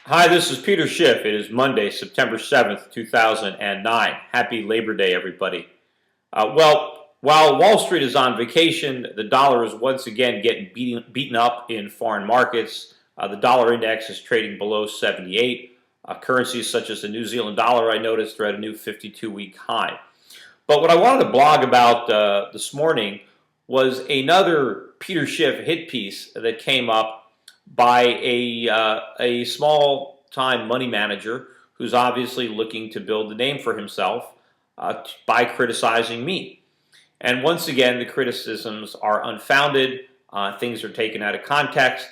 Hi, this is Peter Schiff. It is Monday, September 7th, 2009. Happy Labor Day, everybody. While Wall Street is on vacation, the dollar is once again getting beaten up in foreign markets. The dollar index is trading below 78. Currencies such as the New Zealand dollar, I noticed, are at a new 52-week high. But what I wanted to blog about this morning was another Peter Schiff hit piece that came up by a small-time money manager who's obviously looking to build a name for himself by criticizing me. And once again, the criticisms are unfounded. Things are taken out of context,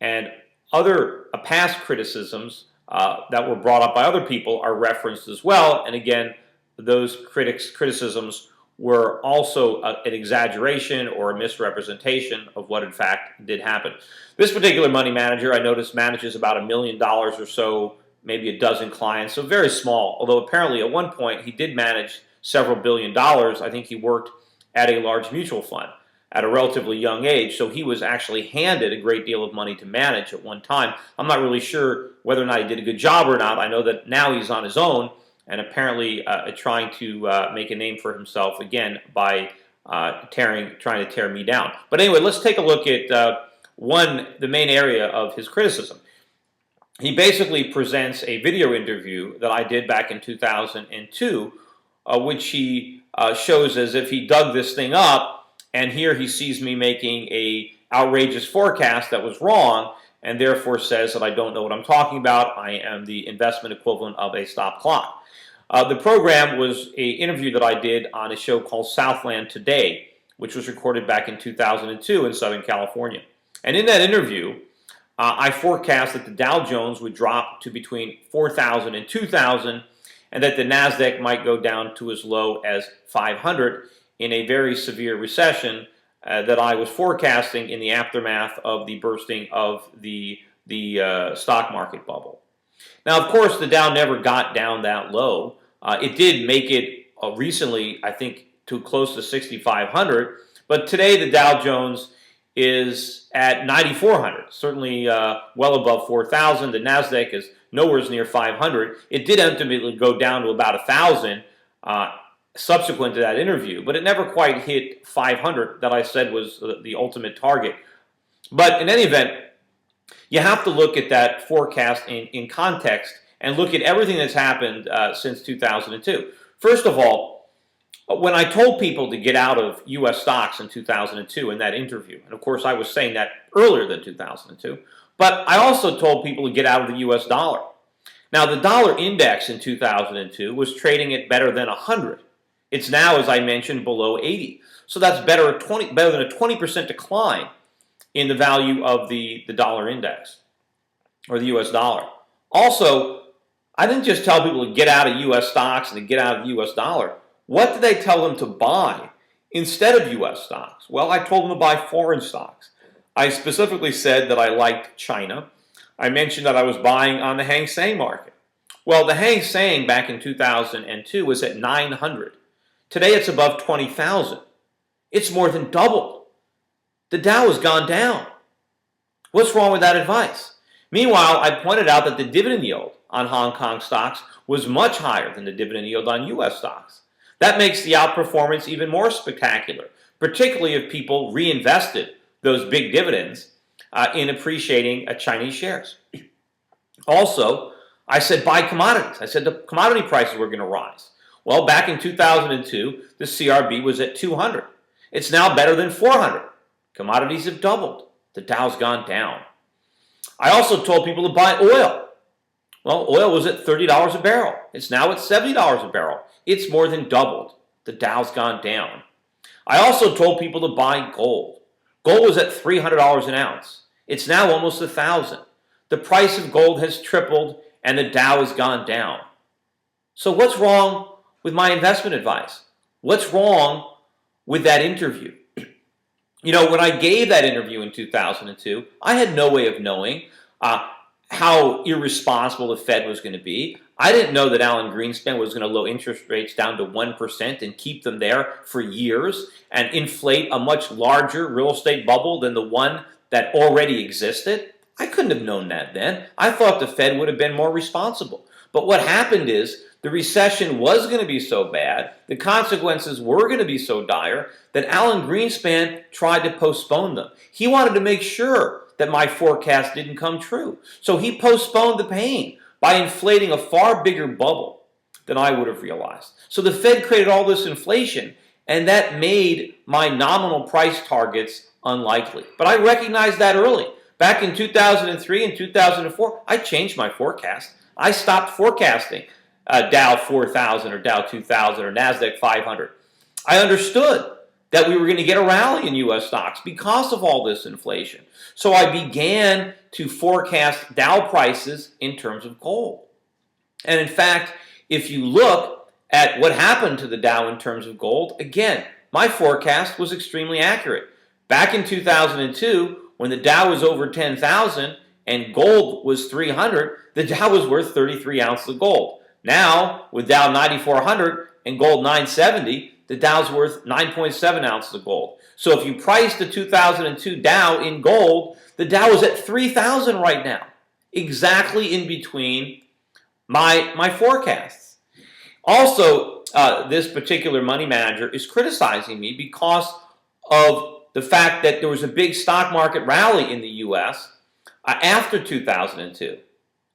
and other past criticisms that were brought up by other people are referenced as well. And again, those criticisms were also an exaggeration or a misrepresentation of what in fact did happen. This particular money manager, I noticed, manages about $1 million or so, maybe a dozen clients, so very small, although apparently at one point he did manage several $billion. I think he worked at a large mutual fund at a relatively young age, so he was actually handed a great deal of money to manage at one time. I'm not really sure whether or not he did a good job or not. I know that now he's on his own, and apparently trying to make a name for himself again by trying to tear me down. But anyway, let's take a look at the main area of his criticism. He basically presents a video interview that I did back in 2002, which he shows as if he dug this thing up, and here he sees me making a outrageous forecast that was wrong, and therefore says that I don't know what I'm talking about. I am the investment equivalent of a stop clock. The program was an interview that I did on a show called Southland Today, which was recorded back in 2002 in Southern California. And in that interview, I forecast that the Dow Jones would drop to between 4,000 and 2,000, and that the NASDAQ might go down to as low as 500 in a very severe recession that I was forecasting in the aftermath of the bursting of the stock market bubble. Now, of course, the Dow never got down that low. It did make it recently, I think, to close to 6,500. But today, the Dow Jones is at 9,400, certainly well above 4,000. The NASDAQ is nowhere near 500. It did ultimately go down to about 1,000 subsequent to that interview, but it never quite hit 500 that I said was the ultimate target. But in any event, you have to look at that forecast in context and look at everything that's happened since 2002. First of all, when I told people to get out of U.S. stocks in 2002 in that interview, and of course I was saying that earlier than 2002, but I also told people to get out of the U.S. dollar. Now, the dollar index in 2002 was trading at better than 100. It's now, as I mentioned, below 80. So that's better than a 20% decline in the value of the dollar index, or the U.S. dollar. Also, I didn't just tell people to get out of U.S. stocks and to get out of the U.S. dollar. What did I tell them to buy instead of U.S. stocks? Well, I told them to buy foreign stocks. I specifically said that I liked China. I mentioned that I was buying on the Hang Seng market. Well, the Hang Seng back in 2002 was at 900. Today it's above 20,000. It's more than doubled. The Dow has gone down. What's wrong with that advice? Meanwhile, I pointed out that the dividend yield on Hong Kong stocks was much higher than the dividend yield on U.S. stocks. That makes the outperformance even more spectacular, particularly if people reinvested those big dividends in appreciating Chinese shares. Also, I said buy commodities. I said the commodity prices were going to rise. Well, back in 2002, the CRB was at 200. It's now better than 400. Commodities have doubled. The Dow's gone down. I also told people to buy oil. Well, oil was at $30 a barrel. It's now at $70 a barrel. It's more than doubled. The Dow's gone down. I also told people to buy gold. Gold was at $300 an ounce. It's now almost $1,000. The price of gold has tripled and the Dow has gone down. So what's wrong with my investment advice? What's wrong with that interview? You know, when I gave that interview in 2002, I had no way of knowing how irresponsible the Fed was going to be. I didn't know that Alan Greenspan was going to lower interest rates down to 1% and keep them there for years and inflate a much larger real estate bubble than the one that already existed. I couldn't have known that then. I thought the Fed would have been more responsible. But what happened is the recession was going to be so bad, the consequences were going to be so dire, that Alan Greenspan tried to postpone them. He wanted to make sure that my forecast didn't come true. So he postponed the pain by inflating a far bigger bubble than I would have realized. So the Fed created all this inflation, and that made my nominal price targets unlikely. But I recognized that early. Back in 2003 and 2004, I changed my forecast. I stopped forecasting Dow 4000 or Dow 2000 or NASDAQ 500. I understood that we were going to get a rally in U.S. stocks because of all this inflation. So I began to forecast Dow prices in terms of gold. And in fact, if you look at what happened to the Dow in terms of gold, again, my forecast was extremely accurate. Back in 2002, when the Dow was over 10,000 and gold was 300, the Dow was worth 33 ounces of gold. Now, with Dow 9,400 and gold 970, the Dow's worth 9.7 ounces of gold. So if you price the 2002 Dow in gold, the Dow is at 3,000 right now, exactly in between my forecasts. Also, this particular money manager is criticizing me because of the fact that there was a big stock market rally in the U.S. After 2002.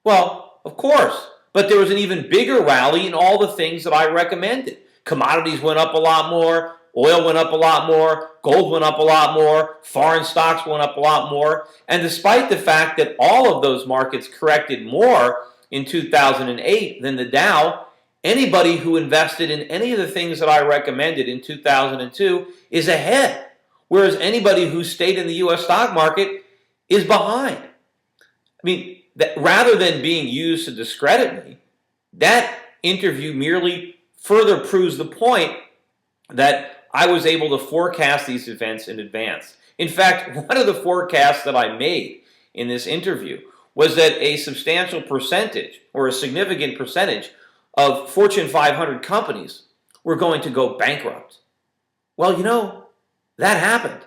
Well, of course, but there was an even bigger rally in all the things that I recommended. Commodities went up a lot more, oil went up a lot more, gold went up a lot more, foreign stocks went up a lot more, and despite the fact that all of those markets corrected more in 2008 than the Dow, anybody who invested in any of the things that I recommended in 2002 is ahead, whereas anybody who stayed in the U.S. stock market is behind. I mean, rather than being used to discredit me, that interview merely further proves the point that I was able to forecast these events in advance. In fact, one of the forecasts that I made in this interview was that a substantial percentage, or a significant percentage, of Fortune 500 companies were going to go bankrupt. Well, you know, that happened.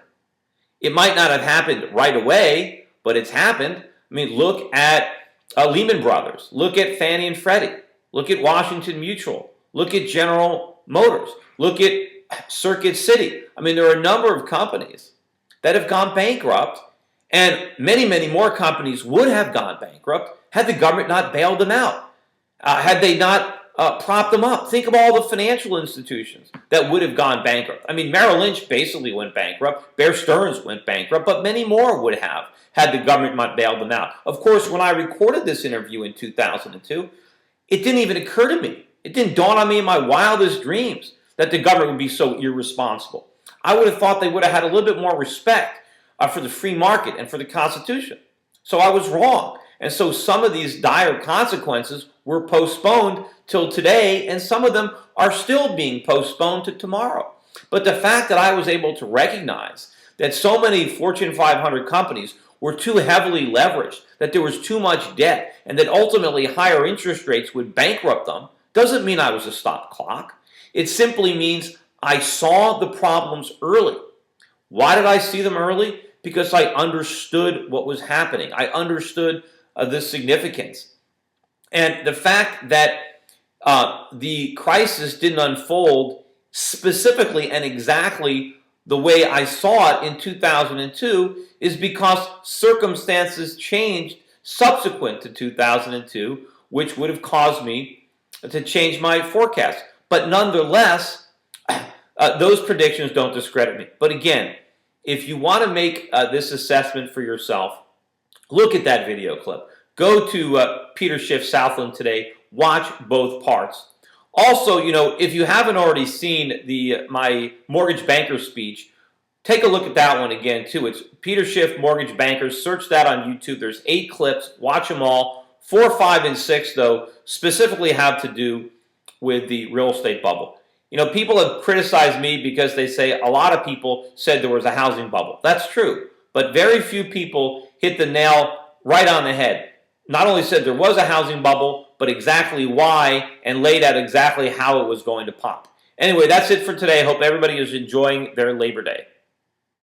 It might not have happened right away, but it's happened. I mean, look at Lehman Brothers. Look at Fannie and Freddie. Look at Washington Mutual. Look at General Motors. Look at Circuit City. I mean, there are a number of companies that have gone bankrupt, and many, many more companies would have gone bankrupt had the government not bailed them out, had they not propped them up. Think of all the financial institutions that would have gone bankrupt. I mean, Merrill Lynch basically went bankrupt. Bear Stearns went bankrupt, but many more would have had the government not bailed them out. Of course, when I recorded this interview in 2002, it didn't even occur to me. It didn't dawn on me in my wildest dreams that the government would be so irresponsible. I would have thought they would have had a little bit more respect for the free market and for the Constitution. So I was wrong. And so some of these dire consequences were postponed till today, and some of them are still being postponed to tomorrow. But the fact that I was able to recognize that so many Fortune 500 companies were too heavily leveraged, that there was too much debt, and that ultimately higher interest rates would bankrupt them, doesn't mean I was a stop clock. It simply means I saw the problems early. Why did I see them early? Because I understood what was happening. I understood the significance. And the fact that the crisis didn't unfold specifically and exactly the way I saw it in 2002 is because circumstances changed subsequent to 2002, which would have caused me to change my forecast. But nonetheless, those predictions don't discredit me. But again, if you want to make this assessment for yourself, look at that video clip. Go to Peter Schiff Southland today. Watch both parts. Also, you know, if you haven't already seen my mortgage banker speech, take a look at that one again too. It's Peter Schiff Mortgage Bankers. Search that on YouTube. There's 8 clips. Watch them all. 4, 5, and 6, though, specifically have to do with the real estate bubble. You know, people have criticized me because they say a lot of people said there was a housing bubble. That's true. But very few people hit the nail right on the head. Not only said there was a housing bubble, but exactly why and laid out exactly how it was going to pop. Anyway, that's it for today. I hope everybody is enjoying their Labor Day.